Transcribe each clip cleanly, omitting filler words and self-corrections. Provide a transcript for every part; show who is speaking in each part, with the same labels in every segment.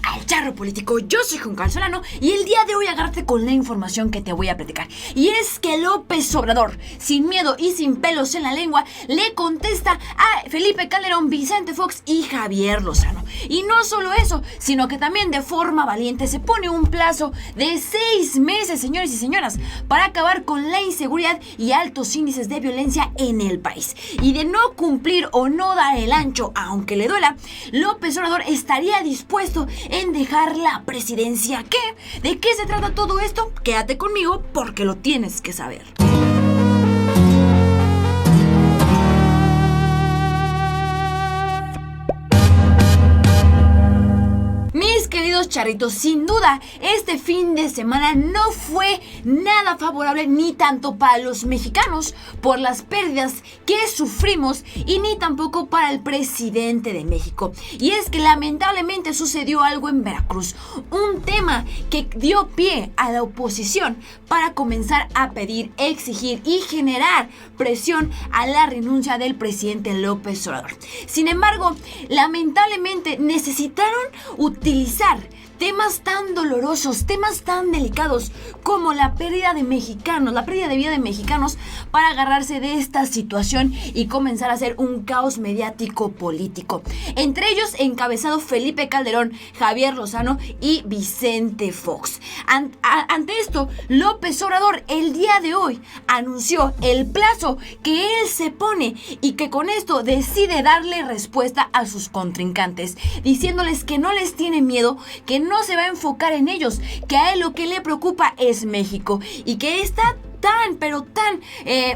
Speaker 1: al Charro Político. Yo soy Juncal Solano y el día de hoy agárrate con la información que te voy a platicar. Y es que López Obrador, sin miedo y sin pelos en la lengua, le contesta a Felipe Calderón, Vicente Fox y Javier Lozano. Y no solo eso, sino que también de forma valiente se pone un plazo de 6 meses, señores y señoras, para acabar con la inseguridad y altos índices de violencia en el país. Y de no cumplir o no dar el ancho, aunque le duela, López Obrador estaría dispuesto en dejar la presidencia. ¿Qué? ¿De qué se trata todo esto? Quédate conmigo porque lo tienes que saber. Mis queridos charritos, sin duda, este fin de semana no fue nada favorable ni tanto para los mexicanos por las pérdidas que sufrimos y ni tampoco para el presidente de México. Y es que lamentablemente sucedió algo en Veracruz, un tema que dio pie a la oposición para comenzar a pedir, exigir y generar presión a la renuncia del presidente López Obrador. Sin embargo, lamentablemente necesitaron utilizar temas tan dolorosos, temas tan delicados como la pérdida de mexicanos, la pérdida de vida de mexicanos para agarrarse de esta situación y comenzar a hacer un caos mediático político. Entre ellos encabezado Felipe Calderón, Javier Lozano y Vicente Fox. Ante esto, López Obrador el día de hoy anunció el plazo que él se pone y que con esto decide darle respuesta a sus contrincantes, diciéndoles que no les tiene miedo, que no se va a enfocar en ellos, que a él lo que le preocupa es México y que está tan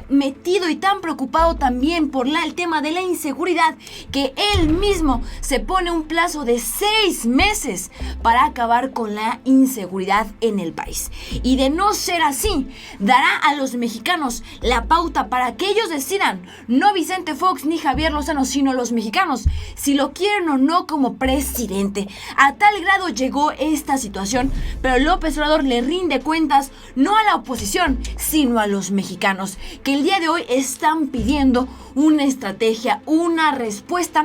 Speaker 1: metido y tan preocupado también por el tema de la inseguridad que él mismo se pone un plazo de 6 meses para acabar con la inseguridad en el país. Y de no ser así, dará a los mexicanos la pauta para que ellos decidan, no Vicente Fox ni Javier Lozano, sino los mexicanos, si lo quieren o no como presidente. A tal grado llegó esta situación, pero López Obrador le rinde cuentas no a la oposición, sino a los mexicanos, que el día de hoy están pidiendo una estrategia, una respuesta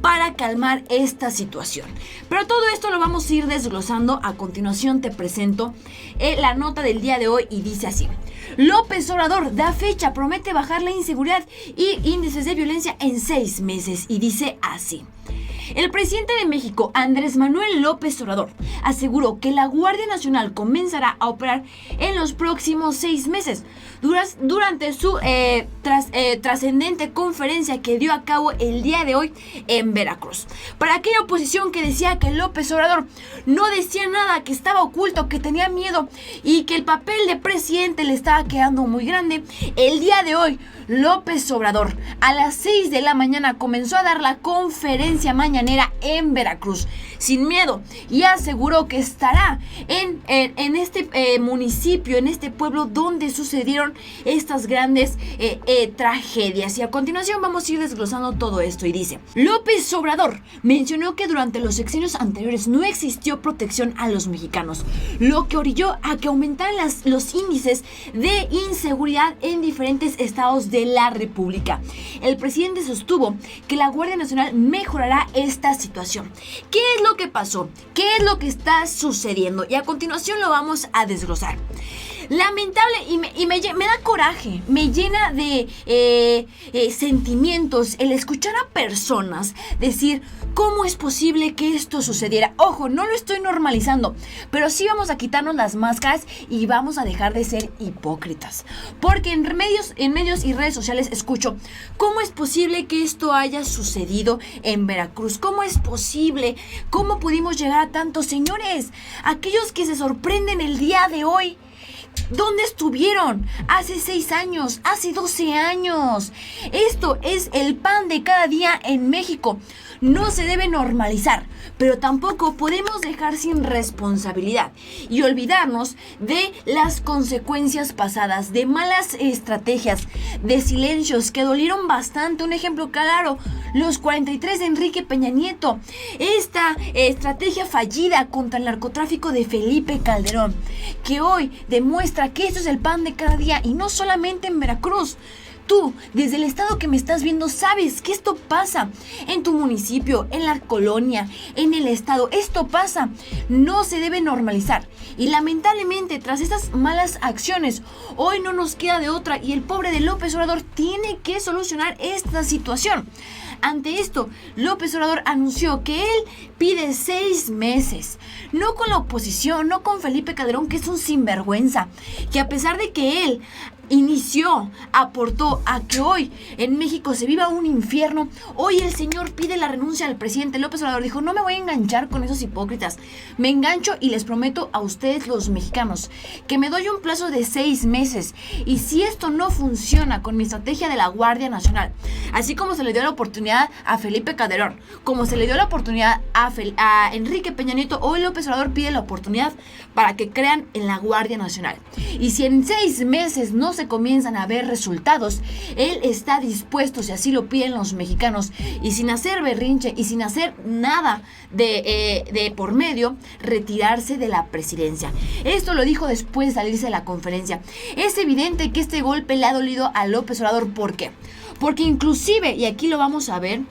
Speaker 1: para calmar esta situación. Pero todo esto lo vamos a ir desglosando. A continuación te presento la nota del día de hoy y dice así: López Obrador da fecha, promete bajar la inseguridad y índices de violencia en 6 meses y dice así. El presidente de México, Andrés Manuel López Obrador, aseguró que la Guardia Nacional comenzará a operar en los próximos 6 meses, durante su trascendente conferencia que dio a cabo el día de hoy en Veracruz. Para aquella oposición que decía que López Obrador no decía nada, que estaba oculto, que tenía miedo y que el papel de presidente le estaba quedando muy grande, el día de hoy López Obrador a las 6 de la mañana comenzó a dar la conferencia mañanera en Veracruz sin miedo y aseguró que estará en este municipio, en este pueblo donde sucedieron estas grandes tragedias. Y a continuación vamos a ir desglosando todo esto y dice: López Obrador mencionó que durante los sexenios anteriores no existió protección a los mexicanos, lo que orilló a que aumentaran los índices de inseguridad en diferentes estados de la República. El presidente sostuvo que la Guardia Nacional mejorará esta situación. ¿Qué es lo que pasó? ¿Qué es lo que está sucediendo? Y a continuación lo vamos a desglosar. Lamentable y me da coraje, me llena de sentimientos el escuchar a personas decir cómo es posible que esto sucediera. Ojo, no lo estoy normalizando, pero sí vamos a quitarnos las máscaras y vamos a dejar de ser hipócritas, porque en medios y redes sociales escucho cómo es posible que esto haya sucedido en Veracruz, cómo es posible, cómo pudimos llegar a tantos. Señores, aquellos que se sorprenden el día de hoy, ¿dónde estuvieron hace 6 años, hace 12 años? Esto es el pan de cada día en México. No se debe normalizar, pero tampoco podemos dejar sin responsabilidad y olvidarnos de las consecuencias pasadas, de malas estrategias, de silencios que dolieron bastante. Un ejemplo claro, los 43 de Enrique Peña Nieto, esta estrategia fallida contra el narcotráfico de Felipe Calderón, que hoy demuestra que esto es el pan de cada día y no solamente en Veracruz. Tú, desde el estado que me estás viendo, sabes que esto pasa en tu municipio, en la colonia, en el estado. Esto pasa. No se debe normalizar. Y lamentablemente, tras estas malas acciones, hoy no nos queda de otra y el pobre de López Obrador tiene que solucionar esta situación. Ante esto, López Obrador anunció que él pide 6 meses, no con la oposición, no con Felipe Calderón, que es un sinvergüenza, que a pesar de que él aportó a que hoy en México se viva un infierno, hoy el señor pide la renuncia al presidente. López Obrador dijo: no me voy a enganchar con esos hipócritas, me engancho y les prometo a ustedes, los mexicanos, que me doy un plazo de 6 meses, y si esto no funciona con mi estrategia de la Guardia Nacional, así como se le dio la oportunidad a Felipe Calderón, como se le dio la oportunidad a Enrique Peña Nieto, hoy López Obrador pide la oportunidad para que crean en la Guardia Nacional. Y si en 6 meses no se comienzan a ver resultados, él está dispuesto, si así lo piden los mexicanos, y sin hacer berrinche y sin hacer nada de por medio, retirarse de la presidencia. Esto lo dijo después de salirse de la conferencia. Es evidente que este golpe le ha dolido a López Obrador. ¿Por qué? Porque inclusive, y aquí lo vamos a ver,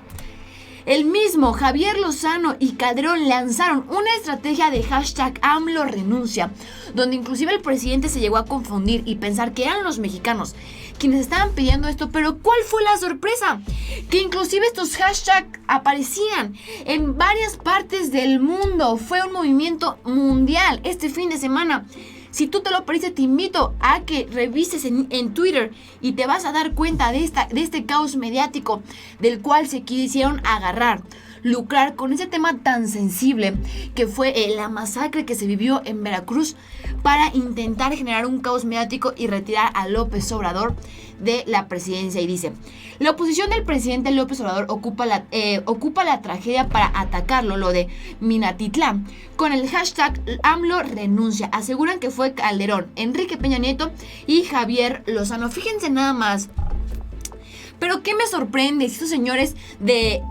Speaker 1: el mismo Javier Lozano y Calderón lanzaron una estrategia de hashtag AMLO renuncia, donde inclusive el presidente se llegó a confundir y pensar que eran los mexicanos quienes estaban pidiendo esto. Pero ¿cuál fue la sorpresa? Que inclusive estos hashtags aparecían en varias partes del mundo. Fue un movimiento mundial este fin de semana. Si tú te lo perdiste, te invito a que revises en Twitter y te vas a dar cuenta de este caos mediático del cual se quisieron lucrar con ese tema tan sensible que fue la masacre que se vivió en Veracruz, para intentar generar un caos mediático y retirar a López Obrador de la presidencia. Y dice: la oposición del presidente López Obrador ocupa la tragedia para atacarlo, lo de Minatitlán, con el hashtag AMLO renuncia. Aseguran que fue Calderón, Enrique Peña Nieto y Javier Lozano. Fíjense nada más. Pero ¿qué me sorprende? Estos señores de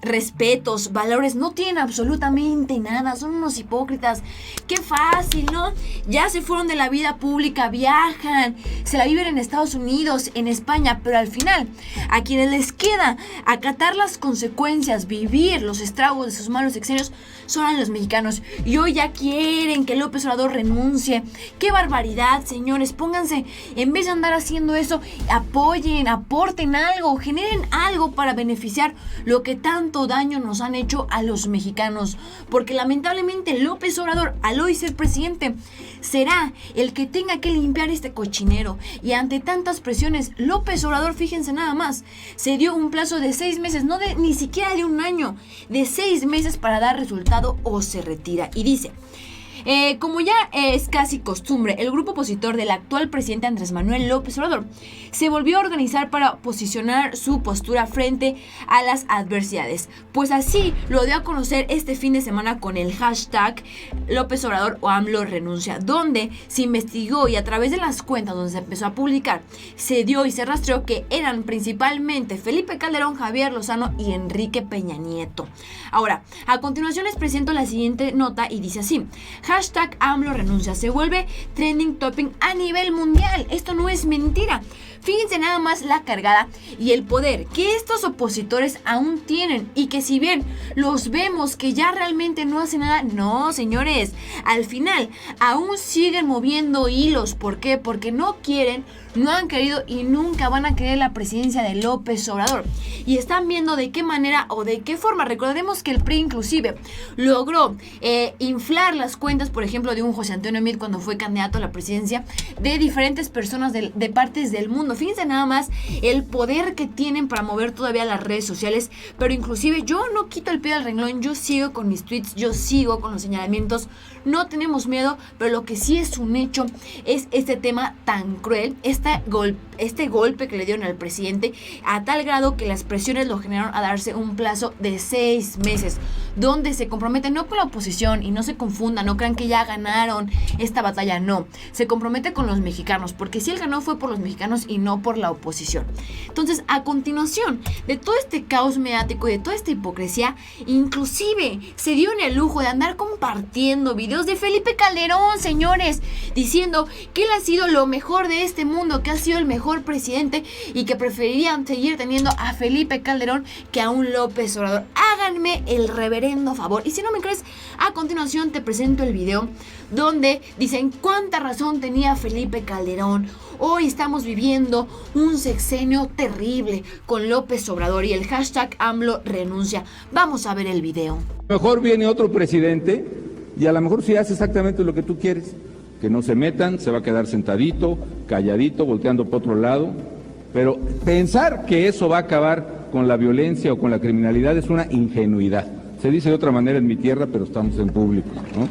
Speaker 1: respetos, valores, no tienen absolutamente nada, son unos hipócritas. Qué fácil, ¿no? Ya se fueron de la vida pública, viajan, se la viven en Estados Unidos, en España, pero al final, a quienes les queda acatar las consecuencias, vivir los estragos de sus malos sexenios, son a los mexicanos. Y hoy ya quieren que López Obrador renuncie. ¡Qué barbaridad, señores! Pónganse, en vez de andar haciendo eso, apoyen, aporten algo, generen algo para beneficiar lo que tanto daño nos han hecho a los mexicanos, porque lamentablemente López Obrador, al hoy ser presidente, será el que tenga que limpiar este cochinero. Y ante tantas presiones, López Obrador, fíjense nada más, se dio un plazo de 6 meses, ni siquiera de un año, de 6 meses para dar resultado o se retira. Y dice: como ya es casi costumbre, el grupo opositor del actual presidente Andrés Manuel López Obrador se volvió a organizar para posicionar su postura frente a las adversidades. Pues así lo dio a conocer este fin de semana con el hashtag López Obrador o AMLO renuncia, donde se investigó y a través de las cuentas donde se empezó a publicar, se dio y se rastreó que eran principalmente Felipe Calderón, Javier Lozano y Enrique Peña Nieto. Ahora, a continuación les presento la siguiente nota y dice así: hashtag AMLO renuncia se vuelve trending topic a nivel mundial. Esto no es mentira. Fíjense nada más la cargada y el poder que estos opositores aún tienen, y que si bien los vemos que ya realmente no hacen nada, no, señores, al final aún siguen moviendo hilos. ¿Por qué? Porque no quieren, no han querido y nunca van a querer la presidencia de López Obrador. Y están viendo de qué manera o de qué forma. Recordemos que el PRI inclusive logró inflar las cuentas, por ejemplo, de un José Antonio Meade cuando fue candidato a la presidencia, de diferentes personas de partes del mundo. Fíjense nada más el poder que tienen para mover todavía las redes sociales. Pero inclusive yo no quito el pie del renglón, yo sigo con mis tweets, yo sigo con los señalamientos, no tenemos miedo. Pero lo que sí es un hecho es este tema tan cruel, este golpe que le dieron al presidente, a tal grado que las presiones lo generaron a darse un plazo de 6 meses. donde se compromete no con la oposición, y no se confundan, no crean que ya ganaron esta batalla, no, se compromete con los mexicanos, porque si él ganó fue por los mexicanos y no por la oposición. Entonces, a continuación de todo este caos mediático y de toda esta hipocresía, inclusive se dio en el lujo de andar compartiendo videos de Felipe Calderón, señores, diciendo que él ha sido lo mejor de este mundo, que ha sido el mejor presidente y que preferirían seguir teniendo a Felipe Calderón que a un López Obrador. Háganme el reverendo favor. Y si no me crees, a continuación te presento el video donde dicen cuánta razón tenía Felipe Calderón. Hoy estamos viviendo un sexenio terrible con López Obrador y el hashtag AMLO renuncia. Vamos a ver el video.
Speaker 2: Mejor viene otro presidente y a lo mejor sí hace exactamente lo que tú quieres. Que no se metan, se va a quedar sentadito, calladito, volteando para otro lado. Pero pensar que eso va a acabar con la violencia o con la criminalidad es una ingenuidad. Se dice de otra manera en mi tierra, pero estamos en público, ¿no?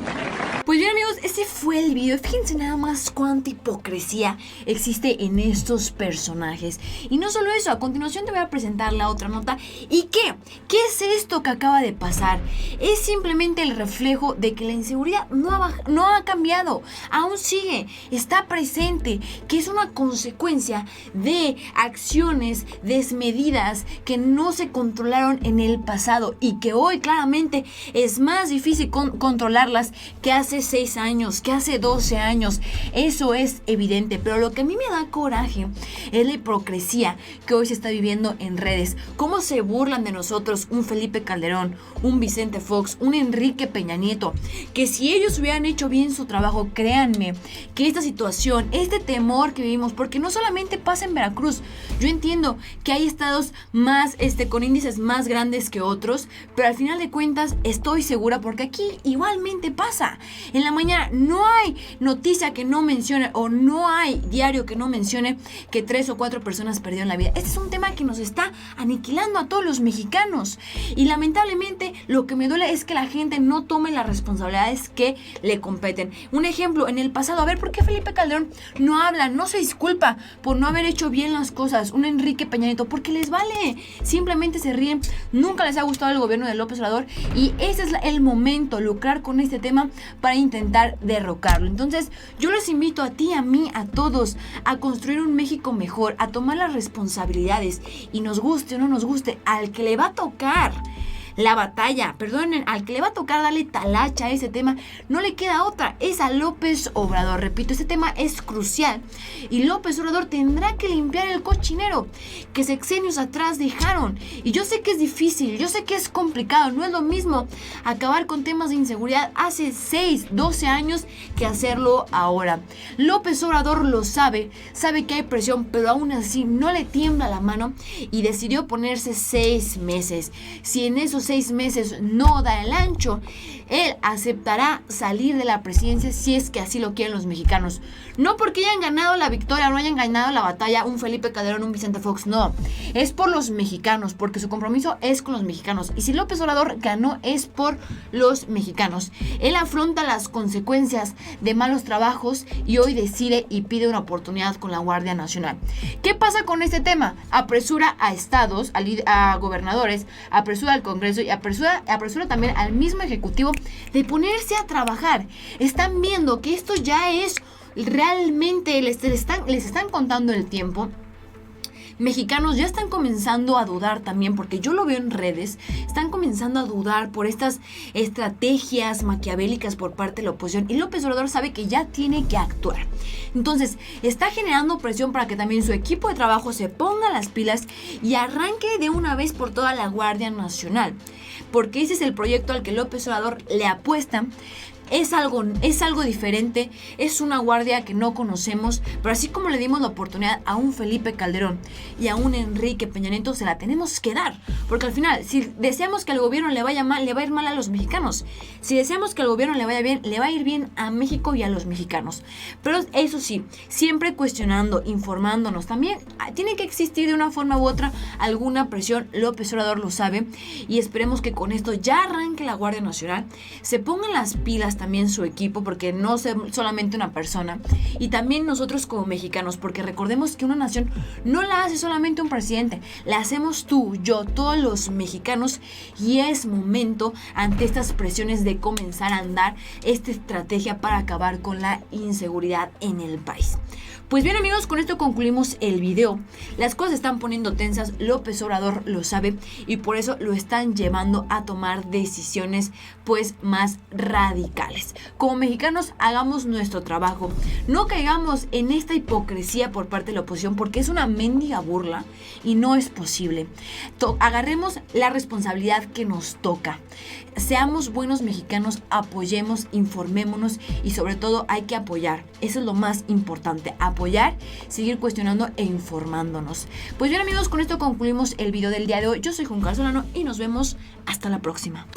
Speaker 1: Pues bien, amigos, ese fue el video. Fíjense nada más cuánta hipocresía existe en estos personajes. Y no solo eso, a continuación te voy a presentar la otra nota. ¿Y qué? ¿Qué es esto que acaba de pasar? Es simplemente el reflejo de que la inseguridad no ha cambiado, aún sigue, está presente, que es una consecuencia de acciones desmedidas que no se controlaron en el pasado y que hoy claramente es más difícil controlarlas que hace 6 años, que hace 12 años. Eso es evidente, pero lo que a mí me da coraje es la hipocresía que hoy se está viviendo en redes. Cómo se burlan de nosotros un Felipe Calderón, un Vicente Fox, un Enrique Peña Nieto, que si ellos hubieran hecho bien su trabajo, créanme que esta situación, este temor que vivimos, porque no solamente pasa en Veracruz, yo entiendo que hay estados más, con índices más grandes que otros, pero al final de cuentas estoy segura, porque aquí igualmente pasa. En la mañana no hay noticia que no mencione o no hay diario que no mencione que 3 o 4 personas perdieron la vida. Este es un tema que nos está aniquilando a todos los mexicanos y lamentablemente lo que me duele es que la gente no tome las responsabilidades que le competen. Un ejemplo, en el pasado, a ver, ¿por qué Felipe Calderón no habla, no se disculpa por no haber hecho bien las cosas? Un Enrique Peña Nieto, porque les vale, simplemente se ríen, nunca les ha gustado el gobierno de López Obrador y ese es el momento, lucrar con este tema para intentar derrocarlo. Entonces yo les invito a ti, a mí, a todos a construir un México mejor, a tomar las responsabilidades y nos guste o no nos guste, al que le va a tocar la batalla, perdonen, al que le va a tocar darle talacha a ese tema, no le queda otra, es a López Obrador. Repito, este tema es crucial y López Obrador tendrá que limpiar el cochinero que sexenios atrás dejaron. Y yo sé que es difícil, yo sé que es complicado, no es lo mismo acabar con temas de inseguridad hace 6, 12 años que hacerlo ahora. López Obrador lo sabe que hay presión, pero aún así no le tiembla la mano y decidió ponerse 6 meses. Si en esos 6 meses no da el ancho, él aceptará salir de la presidencia si es que así lo quieren los mexicanos. No porque hayan ganado la victoria o no hayan ganado la batalla un Felipe Calderón, un Vicente Fox, no. Es por los mexicanos, porque su compromiso es con los mexicanos. Y si López Obrador ganó es por los mexicanos. Él afronta las consecuencias de malos trabajos y hoy decide y pide una oportunidad con la Guardia Nacional. ¿Qué pasa con este tema? Apresura a estados, a gobernadores, apresura al Congreso y apresura también al mismo Ejecutivo de ponerse a trabajar. Están viendo que esto ya es realmente, les están contando el tiempo. Mexicanos ya están comenzando a dudar también, porque yo lo veo en redes, están comenzando a dudar por estas estrategias maquiavélicas por parte de la oposición y López Obrador sabe que ya tiene que actuar. Entonces está generando presión para que también su equipo de trabajo se ponga las pilas y arranque de una vez por toda la Guardia Nacional, porque ese es el proyecto al que López Obrador le apuesta. Es algo diferente, es una guardia que no conocemos, pero así como le dimos la oportunidad a un Felipe Calderón y a un Enrique Peña Nieto, se la tenemos que dar, porque al final, si deseamos que al gobierno le vaya mal, le va a ir mal a los mexicanos. Si deseamos que al gobierno le vaya bien, le va a ir bien a México y a los mexicanos. Pero eso sí, siempre cuestionando, informándonos. También tiene que existir de una forma u otra alguna presión, López Obrador lo sabe, y esperemos que con esto ya arranque la Guardia Nacional, se pongan las pilas, más también su equipo, porque no es solamente una persona, y también nosotros como mexicanos, porque recordemos que una nación no la hace solamente un presidente, la hacemos tú, yo, todos los mexicanos, y es momento ante estas presiones de comenzar a andar esta estrategia para acabar con la inseguridad en el país. Pues bien, amigos, con esto concluimos el video. Las cosas se están poniendo tensas, López Obrador lo sabe y por eso lo están llevando a tomar decisiones pues más radicales. Como mexicanos, hagamos nuestro trabajo. No caigamos en esta hipocresía por parte de la oposición, porque es una mendiga burla y no es posible. Agarremos la responsabilidad que nos toca. Seamos buenos mexicanos, apoyemos, informémonos y sobre todo hay que apoyar. Eso es lo más importante, apoyar, seguir cuestionando e informándonos. Pues bien, amigos, con esto concluimos el video del día de hoy. Yo soy Juan Carlos Solano y nos vemos hasta la próxima.